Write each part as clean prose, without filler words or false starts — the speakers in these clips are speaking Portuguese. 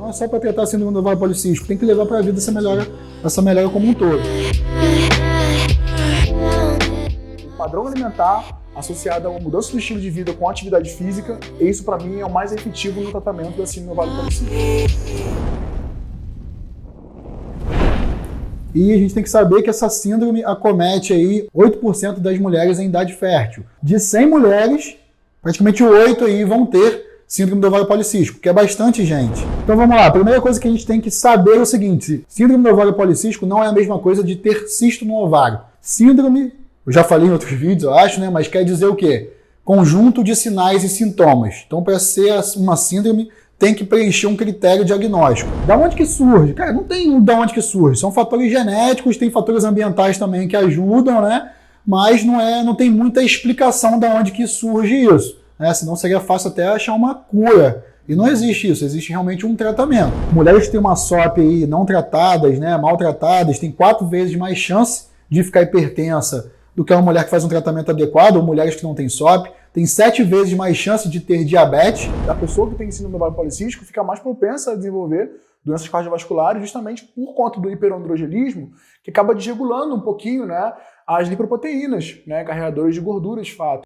não é só para tratar a síndrome do ovário policístico, tem que levar para a vida essa melhora como um todo. O padrão alimentar associado a uma mudança do estilo de vida com atividade física, isso para mim é o mais efetivo no tratamento da síndrome do ovário policístico. E a gente tem que saber que essa síndrome acomete aí 8% das mulheres em idade fértil. De 100 mulheres, praticamente 8 aí vão ter síndrome do ovário policístico, que é bastante gente. Então vamos lá, a primeira coisa que a gente tem que saber é o seguinte: síndrome do ovário policístico não é a mesma coisa de ter cisto no ovário. Síndrome, eu já falei em outros vídeos, eu acho, né? Mas quer dizer o quê? Conjunto de sinais e sintomas. Então, para ser uma síndrome, tem que preencher um critério diagnóstico. Da onde que surge? Cara, não tem da onde que surge. São fatores genéticos, tem fatores ambientais também que ajudam, né? Mas não tem muita explicação da onde que surge isso, né? Senão seria fácil até achar uma cura. E não existe isso, existe realmente um tratamento. Mulheres que têm uma SOP aí não tratadas, né, maltratadas, têm 4 vezes mais chance de ficar hipertensa do que uma mulher que faz um tratamento adequado, ou mulheres que não têm SOP. Tem 7 vezes mais chance de ter diabetes. A pessoa que tem síndrome do ovário policístico fica mais propensa a desenvolver doenças cardiovasculares justamente por conta do hiperandrogenismo, que acaba desregulando um pouquinho, né, as lipoproteínas, né, carregadoras de gorduras de fato.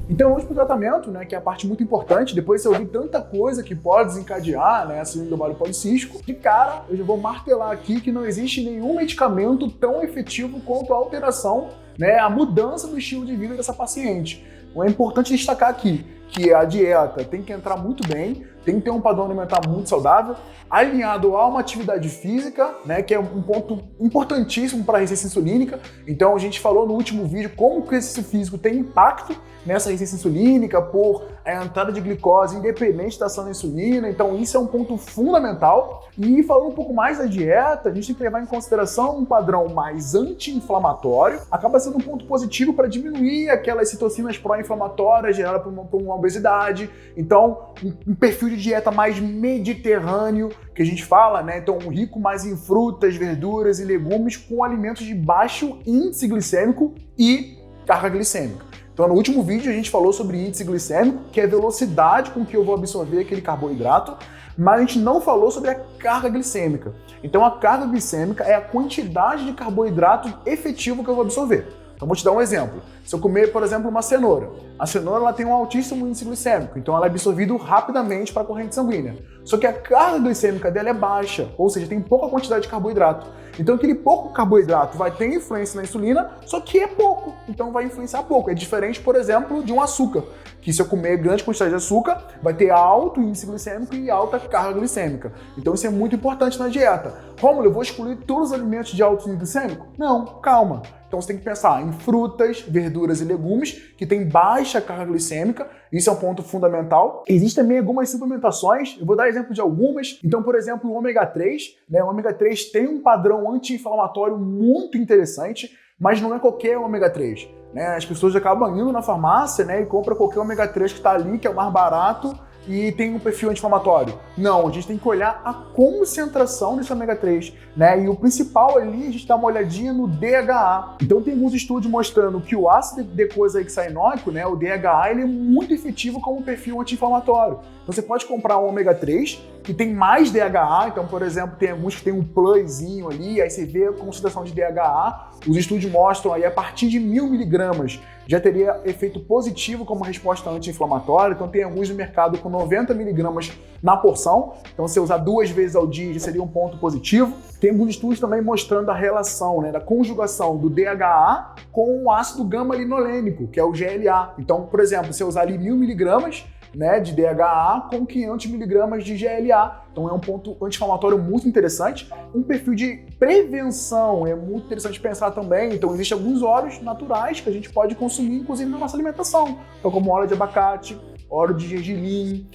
Então vamos para o tratamento, né, que é a parte muito importante. Depois de você ouvir tanta coisa que pode desencadear, né, a síndrome do ovário policístico, de cara eu já vou martelar aqui que não existe nenhum medicamento tão efetivo quanto a alteração, né, a mudança do estilo de vida dessa paciente. Então é importante destacar aqui que a dieta tem que entrar muito bem, tem que ter um padrão alimentar muito saudável, alinhado a uma atividade física, né, que é um ponto importantíssimo para a resistência insulínica. Então a gente falou no último vídeo como que o exercício físico tem impacto nessa resistência insulínica por a entrada de glicose independente da ação da insulina. Então isso é um ponto fundamental. E falando um pouco mais da dieta, a gente tem que levar em consideração um padrão mais anti-inflamatório. Acaba sendo um ponto positivo para diminuir aquelas citocinas pró-inflamatórias geradas por uma obesidade. Então um perfil de dieta mais mediterrâneo, que a gente fala, né? Então rico mais em frutas, verduras e legumes com alimentos de baixo índice glicêmico e carga glicêmica. Então no último vídeo a gente falou sobre índice glicêmico, que é a velocidade com que eu vou absorver aquele carboidrato, mas a gente não falou sobre a carga glicêmica. Então a carga glicêmica é a quantidade de carboidrato efetivo que eu vou absorver. Então vou te dar um exemplo. Se eu comer, por exemplo, uma cenoura, a cenoura ela tem um altíssimo índice glicêmico, então ela é absorvida rapidamente para a corrente sanguínea. Só que a carga glicêmica dela é baixa, ou seja, tem pouca quantidade de carboidrato. Então aquele pouco carboidrato vai ter influência na insulina, só que é pouco, então vai influenciar pouco. É diferente, por exemplo, de um açúcar, que se eu comer grande quantidade de açúcar, vai ter alto índice glicêmico e alta carga glicêmica. Então isso é muito importante na dieta. Rômulo, eu vou excluir todos os alimentos de alto índice glicêmico? Não, calma. Então você tem que pensar em frutas, verduras e legumes que têm baixa carga glicêmica, isso é um ponto fundamental. Existem também algumas suplementações, eu vou dar exemplo de algumas. Então, por exemplo, o ômega 3, né? O ômega 3 tem um padrão anti-inflamatório muito interessante, mas não é qualquer ômega 3. Né? As pessoas acabam indo na farmácia, né, e compram qualquer ômega 3 que está ali, que é o mais barato, e tem um perfil anti-inflamatório. Não, a gente tem que olhar a concentração desse ômega 3, né? E o principal ali, a gente dá uma olhadinha no DHA. Então tem alguns estudos mostrando que o ácido decoxaexaenoico, né, o DHA, ele é muito efetivo como perfil anti-inflamatório. Então você pode comprar um ômega 3 que tem mais DHA, então, por exemplo, tem alguns que tem um plusinho ali, aí você vê a concentração de DHA, os estudos mostram aí a partir de 1000 miligramas já teria efeito positivo como resposta anti-inflamatória, então tem alguns no mercado com 90 miligramas na porção, então se usar 2 vezes ao dia já seria um ponto positivo. Tem alguns estudos também mostrando a relação, né, da conjugação do DHA com o ácido gama-linolênico, que é o GLA. Então, por exemplo, se eu usar ali 1000 miligramas, né, de DHA com 500 miligramas de GLA. Então é um ponto anti-inflamatório muito interessante. Um perfil de prevenção é muito interessante pensar também. Então existem alguns óleos naturais que a gente pode consumir, inclusive na nossa alimentação. Então como óleo de abacate, óleo de gergelim,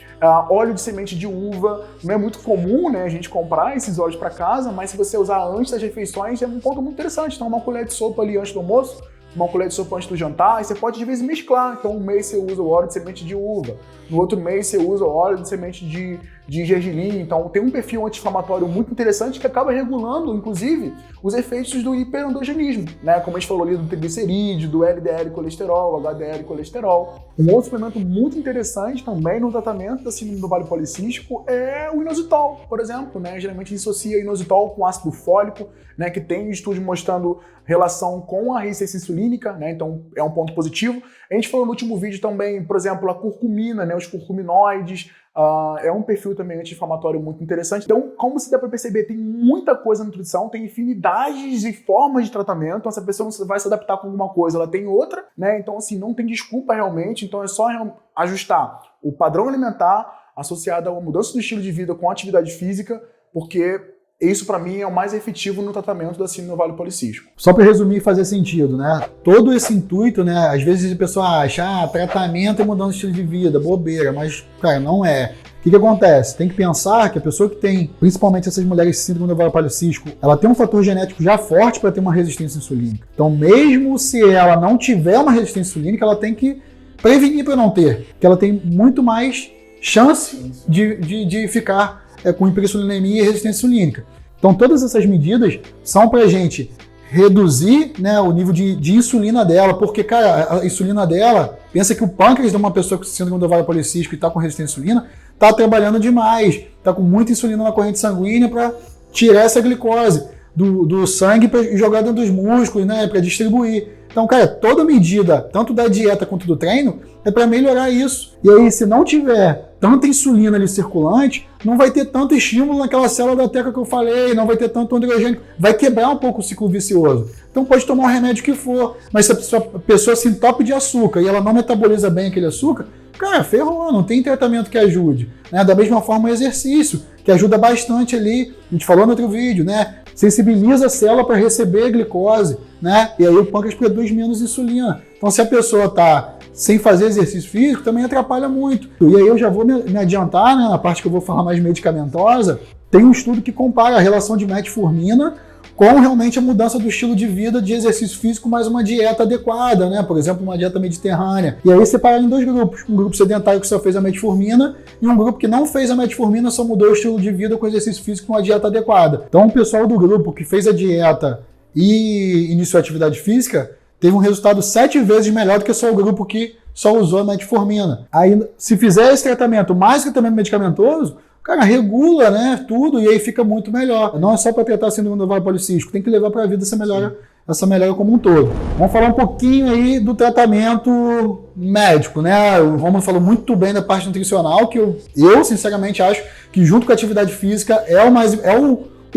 óleo de semente de uva. Não é muito comum, né, a gente comprar esses óleos para casa, mas se você usar antes das refeições é um ponto muito interessante. Então uma colher de sopa ali antes do almoço, uma colher de sopa antes do jantar, e você pode de vez mesclar. Então um mês você usa o óleo de semente de uva, no outro mês você usa o óleo de semente de gergelim. Então tem um perfil anti-inflamatório muito interessante que acaba regulando, inclusive, os efeitos do hiperendogenismo, né? Como a gente falou ali do triglicerídeo, do LDL colesterol, HDL colesterol. Um outro suplemento muito interessante também no tratamento da síndrome do ovário policístico é o inositol, por exemplo, né? Geralmente a gente associa inositol com ácido fólico, né? Que tem estudos mostrando relação com a resistência insulínica, né? Então é um ponto positivo. A gente falou no último vídeo também, por exemplo, a curcumina, né? Os curcuminoides, é um perfil também anti-inflamatório muito interessante. Então, como você dá para perceber, tem muita coisa na nutrição, tem infinidades e formas de tratamento. Então, se a pessoa não vai se adaptar com alguma coisa, ela tem outra, né? Então, assim, não tem desculpa realmente. Então, é só ajustar o padrão alimentar associado a uma mudança do estilo de vida com atividade física, porque isso, para mim, é o mais efetivo no tratamento da síndrome do ovário policístico. Só para resumir e fazer sentido, né? Todo esse intuito, né? Às vezes a pessoa acha, tratamento é mudança de estilo de vida, bobeira, mas, cara, não é. O que acontece? Tem que pensar que a pessoa que tem, principalmente essas mulheres com síndrome do ovário policístico, ela tem um fator genético já forte para ter uma resistência insulínica. Então, mesmo se ela não tiver uma resistência insulínica, ela tem que prevenir para não ter, porque ela tem muito mais chance de ficar com hiperinsulinemia e resistência insulínica. Então, todas essas medidas são para a gente reduzir, né, o nível de insulina dela, porque, cara, a insulina dela, pensa que o pâncreas de uma pessoa com síndrome do ovário policístico e está com resistência à insulina, está trabalhando demais, está com muita insulina na corrente sanguínea para tirar essa glicose do sangue e jogar dentro dos músculos, né, para distribuir. Então, cara, toda medida, tanto da dieta quanto do treino, é para melhorar isso. E aí, se não tiver tanta insulina ali circulante, não vai ter tanto estímulo naquela célula da teca que eu falei, não vai ter tanto androgênio, vai quebrar um pouco o ciclo vicioso. Então pode tomar o remédio que for, mas se a pessoa se entope de açúcar e ela não metaboliza bem aquele açúcar, cara, ferrou, não tem tratamento que ajude. Né? Da mesma forma o exercício, que ajuda bastante ali, a gente falou no outro vídeo, né? Sensibiliza a célula para receber glicose, né? E aí o pâncreas produz menos insulina. Então se a pessoa está sem fazer exercício físico, também atrapalha muito. E aí eu já vou me adiantar, né, na parte que eu vou falar mais medicamentosa. Tem um estudo que compara a relação de metformina com realmente a mudança do estilo de vida, de exercício físico, mais uma dieta adequada, né? Por exemplo, uma dieta mediterrânea. E aí separaram em dois grupos. Um grupo sedentário que só fez a metformina e um grupo que não fez a metformina, só mudou o estilo de vida com exercício físico com uma dieta adequada. Então o pessoal do grupo que fez a dieta e iniciou a atividade física teve um resultado 7 vezes melhor do que só o grupo que só usou a metformina. Aí, se fizer esse tratamento mais que tratamento medicamentoso, cara, regula, né, tudo, e aí fica muito melhor. Não é só para tratar a síndrome do ovário policístico, tem que levar para a vida essa melhora como um todo. Vamos falar um pouquinho aí do tratamento médico, né? O Romulo falou muito bem da parte nutricional, que eu sinceramente acho que junto com a atividade física é o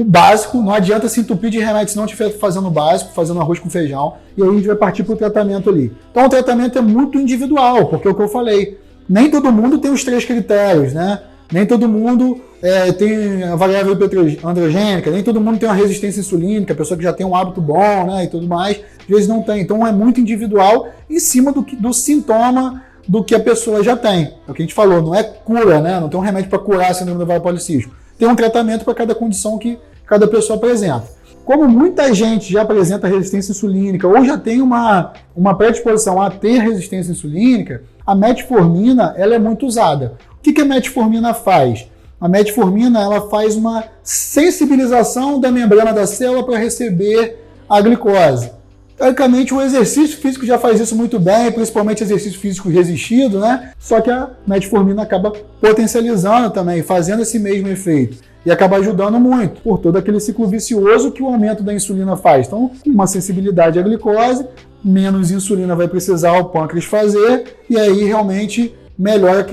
básico. Não adianta se entupir de remédio se não estiver fazendo o básico, fazendo arroz com feijão, e aí a gente vai partir para o tratamento ali. Então o tratamento é muito individual, porque é o que eu falei, nem todo mundo tem os 3 critérios, né? Nem todo mundo tem a variável androgênica, nem todo mundo tem uma resistência insulínica, a pessoa que já tem um hábito bom, né, e tudo mais, às vezes não tem. Então é muito individual em cima do sintoma do que a pessoa já tem. É o que a gente falou, não é cura, né? Não tem um remédio para curar a síndrome do ovário policístico. Tem um tratamento para cada condição que cada pessoa apresenta. Como muita gente já apresenta resistência insulínica ou já tem uma predisposição a ter resistência insulínica, a metformina ela é muito usada. O que a metformina faz? A metformina ela faz uma sensibilização da membrana da célula para receber a glicose. Teoricamente, o exercício físico já faz isso muito bem, principalmente exercício físico resistido, né? Só que a metformina acaba potencializando também, fazendo esse mesmo efeito. E acaba ajudando muito, por todo aquele ciclo vicioso que o aumento da insulina faz. Então, uma sensibilidade à glicose, menos insulina vai precisar o pâncreas fazer, e aí realmente melhora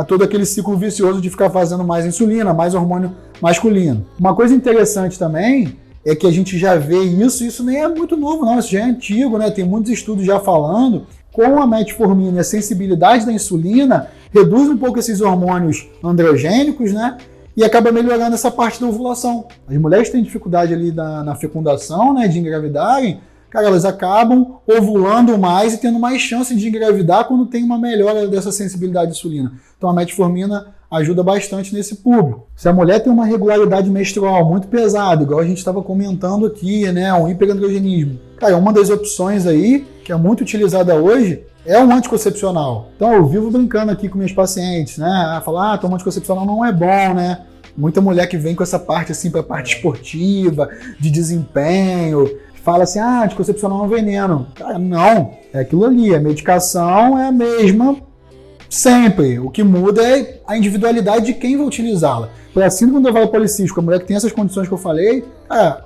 todo aquele ciclo vicioso de ficar fazendo mais insulina, mais hormônio masculino. Uma coisa interessante também é que a gente já vê isso nem é muito novo não, isso já é antigo, né? Tem muitos estudos já falando, com a metformina e a sensibilidade da insulina, reduz um pouco esses hormônios androgênicos, né? E acaba melhorando essa parte da ovulação. As mulheres que têm dificuldade ali na fecundação, né, de engravidarem, cara, elas acabam ovulando mais e tendo mais chance de engravidar quando tem uma melhora dessa sensibilidade insulina. Então a metformina ajuda bastante nesse público. Se a mulher tem uma regularidade menstrual muito pesada, igual a gente estava comentando aqui, né, um hiperandrogenismo, cara, uma das opções aí, que é muito utilizada hoje, é um anticoncepcional. Então eu vivo brincando aqui com meus pacientes, né, falar, tomar anticoncepcional não é bom, né? Muita mulher que vem com essa parte assim para a parte esportiva, de desempenho, fala assim, anticoncepcional é um veneno. Cara, não, é aquilo ali, a medicação é a mesma sempre. O que muda é a individualidade de quem vai utilizá-la. Para a síndrome do ovário policístico, a mulher que tem essas condições que eu falei,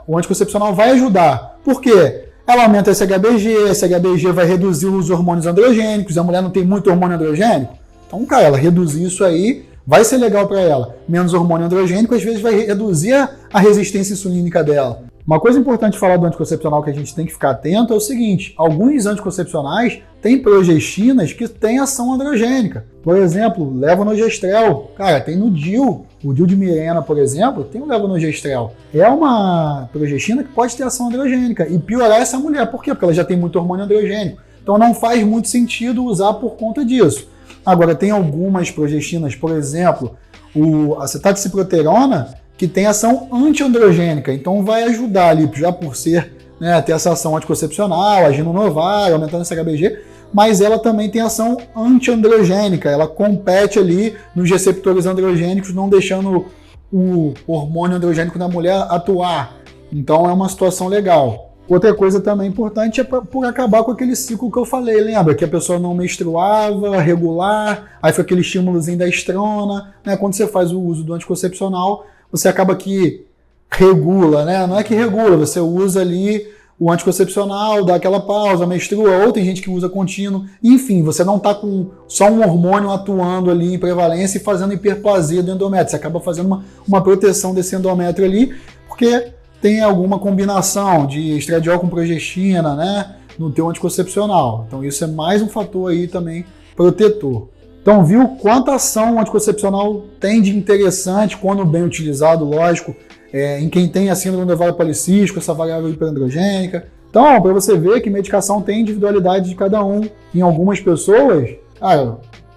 o anticoncepcional vai ajudar. Por quê? Ela aumenta esse HBG vai reduzir os hormônios androgênicos, a mulher não tem muito hormônio androgênico. Então, cara, ela reduzir isso aí vai ser legal para ela. Menos hormônio androgênico, às vezes vai reduzir a resistência insulínica dela. Uma coisa importante de falar do anticoncepcional que a gente tem que ficar atento é o seguinte, alguns anticoncepcionais têm progestinas que têm ação androgênica. Por exemplo, levonorgestrel, cara, tem no DIU. O DIU de Mirena, por exemplo, tem o levonorgestrel. É uma progestina que pode ter ação androgênica e piorar essa mulher. Por quê? Porque ela já tem muito hormônio androgênico. Então não faz muito sentido usar por conta disso. Agora, tem algumas progestinas, por exemplo, o acetato de ciproterona, que tem ação antiandrogênica, então vai ajudar ali, já por ser, né, ter essa ação anticoncepcional, agindo no ovário, aumentando esse HBG, mas ela também tem ação antiandrogênica, ela compete ali nos receptores androgênicos, não deixando o hormônio androgênico da mulher atuar. Então é uma situação legal. Outra coisa também importante é por acabar com aquele ciclo que eu falei, lembra? Que a pessoa não menstruava, regular, aí foi aquele estímulozinho da estrona, né? Quando você faz o uso do anticoncepcional, você acaba que regula, né? Não é que regula, você usa ali o anticoncepcional, dá aquela pausa, menstrua, ou tem gente que usa contínuo, enfim, você não está com só um hormônio atuando ali em prevalência e fazendo hiperplasia do endométrio, você acaba fazendo uma proteção desse endométrio ali, porque tem alguma combinação de estradiol com progestina, né, no teu anticoncepcional. Então isso é mais um fator aí também protetor. Então viu quanta ação o anticoncepcional tem de interessante quando bem utilizado, lógico, em quem tem a síndrome do ovário policístico, essa variável hiperandrogênica. Então, para você ver que medicação tem individualidade de cada um. Em algumas pessoas,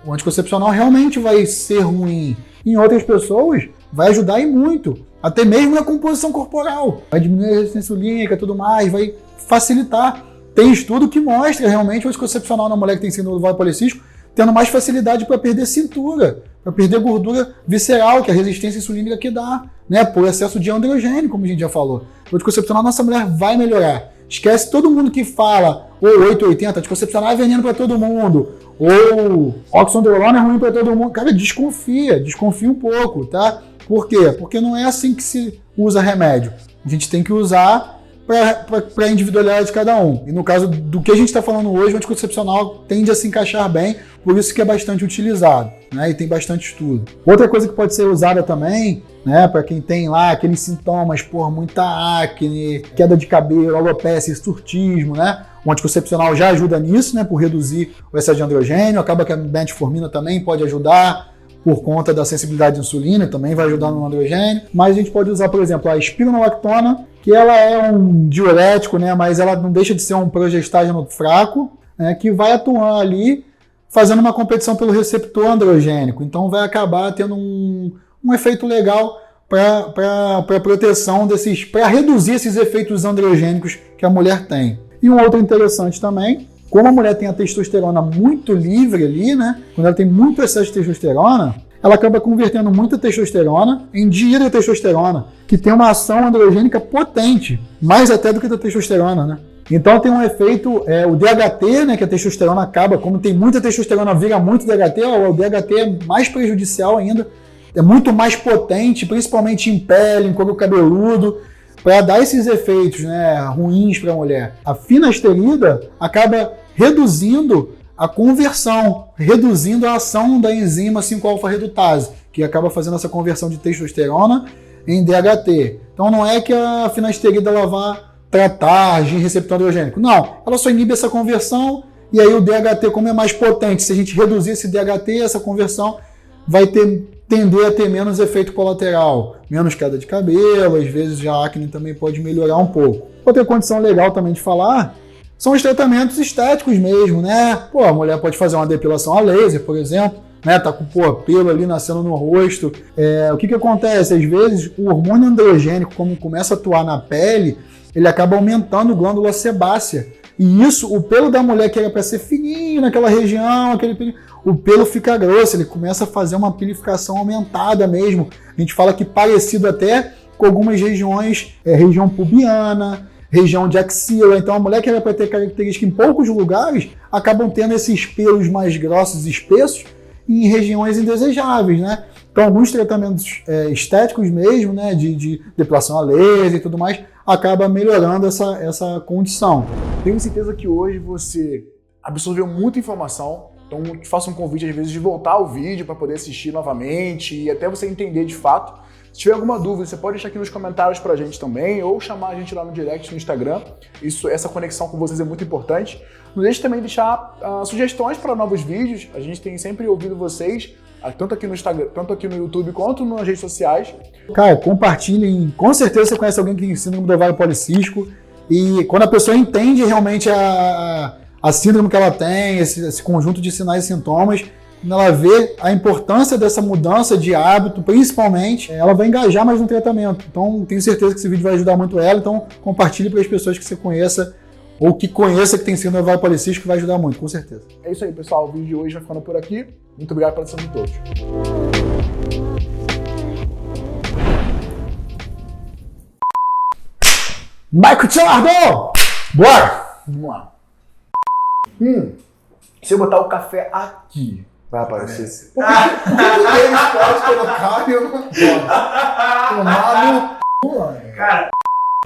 o anticoncepcional realmente vai ser ruim. Em outras pessoas, vai ajudar e muito. Até mesmo na composição corporal. Vai diminuir a resistência insulínica e tudo mais, vai facilitar. Tem estudo que mostra realmente o anticoncepcional na mulher que tem síndrome do ovário policístico tendo mais facilidade para perder cintura, para perder gordura visceral, que é a resistência insulínica que dá, né, por excesso de androgênio, como a gente já falou. O anticoncepcional, nossa mulher vai melhorar. Esquece todo mundo que fala, ou 880, anticoncepcional é veneno para todo mundo, ou oxandrolona é ruim para todo mundo. Cara, desconfia um pouco, tá? Por quê? Porque não é assim que se usa remédio. A gente tem que usar para a individualidade de cada um. E no caso do que a gente está falando hoje, o anticoncepcional tende a se encaixar bem, por isso que é bastante utilizado, né? E tem bastante estudo. Outra coisa que pode ser usada também, né, para quem tem lá aqueles sintomas, muita acne, queda de cabelo, alopecia, hirsutismo, né? O anticoncepcional já ajuda nisso, né, por reduzir o excesso de androgênio, acaba que a metformina também pode ajudar, por conta da sensibilidade à insulina, também vai ajudar no androgênio. Mas a gente pode usar, por exemplo, a espironolactona, que ela é um diurético, né, mas ela não deixa de ser um progestágeno fraco, né, que vai atuar ali fazendo uma competição pelo receptor androgênico. Então vai acabar tendo um efeito legal para proteção desses, para reduzir esses efeitos androgênicos que a mulher tem. E um outro interessante também, como a mulher tem a testosterona muito livre ali, né? Quando ela tem muito excesso de testosterona, ela acaba convertendo muita testosterona em dihidrotestosterona, que tem uma ação androgênica potente, mais até do que a testosterona, né? Então tem um efeito, o DHT, né, que a testosterona acaba, como tem muita testosterona, vira muito DHT, o DHT é mais prejudicial ainda, é muito mais potente, principalmente em pele, em couro cabeludo, para dar esses efeitos, né, ruins para a mulher. A finasterida acaba reduzindo a conversão, reduzindo a ação da enzima 5-alfa-redutase, que acaba fazendo essa conversão de testosterona em DHT. Então não é que a finasterida ela vá tratar de receptor androgênico. Não, ela só inibe essa conversão e aí o DHT, como é mais potente, se a gente reduzir esse DHT, essa conversão vai tender a ter menos efeito colateral, menos queda de cabelo, às vezes a acne também pode melhorar um pouco. Outra condição legal também de falar são os tratamentos estéticos mesmo, né? Pô, a mulher pode fazer uma depilação a laser, por exemplo, né? Tá com pelo ali nascendo no rosto. O que acontece? Às vezes o hormônio androgênico, como começa a atuar na pele, ele acaba aumentando a glândula sebácea. E isso, o pelo da mulher que era para ser fininho naquela região, o pelo fica grosso, ele começa a fazer uma pilificação aumentada mesmo. A gente fala que parecido até com algumas regiões, região pubiana, região de axila. Então a mulher que era para ter característica em poucos lugares, acabam tendo esses pelos mais grossos e espessos em regiões indesejáveis, né? Então alguns tratamentos estéticos mesmo, né, de depilação a laser e tudo mais, acaba melhorando essa condição. Tenho certeza que hoje você absorveu muita informação, então te faço um convite às vezes de voltar ao vídeo para poder assistir novamente e até você entender de fato. Se tiver alguma dúvida, você pode deixar aqui nos comentários pra gente também, ou chamar a gente lá no direct no Instagram. Essa conexão com vocês é muito importante. Não deixe também de deixar sugestões para novos vídeos. A gente tem sempre ouvido vocês, tanto aqui no Instagram, tanto aqui no YouTube, quanto nas redes sociais. Cara, compartilhem. Com certeza você conhece alguém que tem síndrome do ovário policístico. E quando a pessoa entende realmente a síndrome que ela tem, esse conjunto de sinais e sintomas, quando ela vê a importância dessa mudança de hábito, principalmente, ela vai engajar mais no tratamento. Então, tenho certeza que esse vídeo vai ajudar muito ela. Então, compartilhe para as pessoas que você conheça ou que conheça que tem síndrome do ovário policístico, que vai ajudar muito, com certeza. É isso aí, pessoal. O vídeo de hoje vai ficando por aqui. Muito obrigado pela atenção de todos. Michael Tilardo! Bora! Vamos lá. Se eu botar o café aqui, vai aparecer. Por que eles podem colocar e eu não posso? Tomar no c... Cara,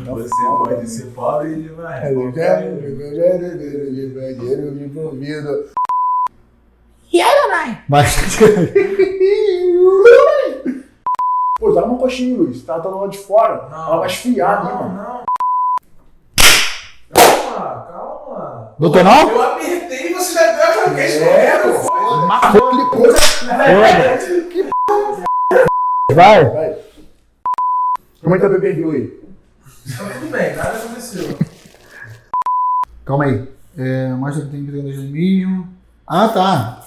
você pode ser pobre e demais. E aí, Danai? Mas... Pô, dá uma coxinha, Luiz. Tá do lado de fora. Não. Ela vai esfriar ali, mano. Não. Calma. Doutor não? Eu apertei e você já deu a questão. Marcou aquele coisa. Vai. Como é que tá o bebê viu aí? Tá tudo bem, nada aconteceu. Calma aí. Mostra que tem mesmo. Ah, tá.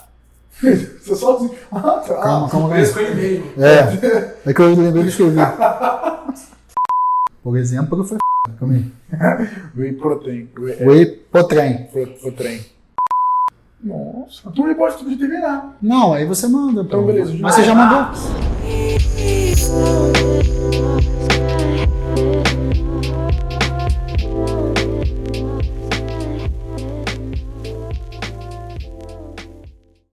Você só assim. Ah, tá. Calma. Preso com ele mesmo. É que eu lembrei de escrever. Por exemplo, foi calma aí. Whey protein. Whey Potren. Protein. Nossa. Tu não pode terminar. Não, aí você manda. Então, beleza. Mas você já mandou.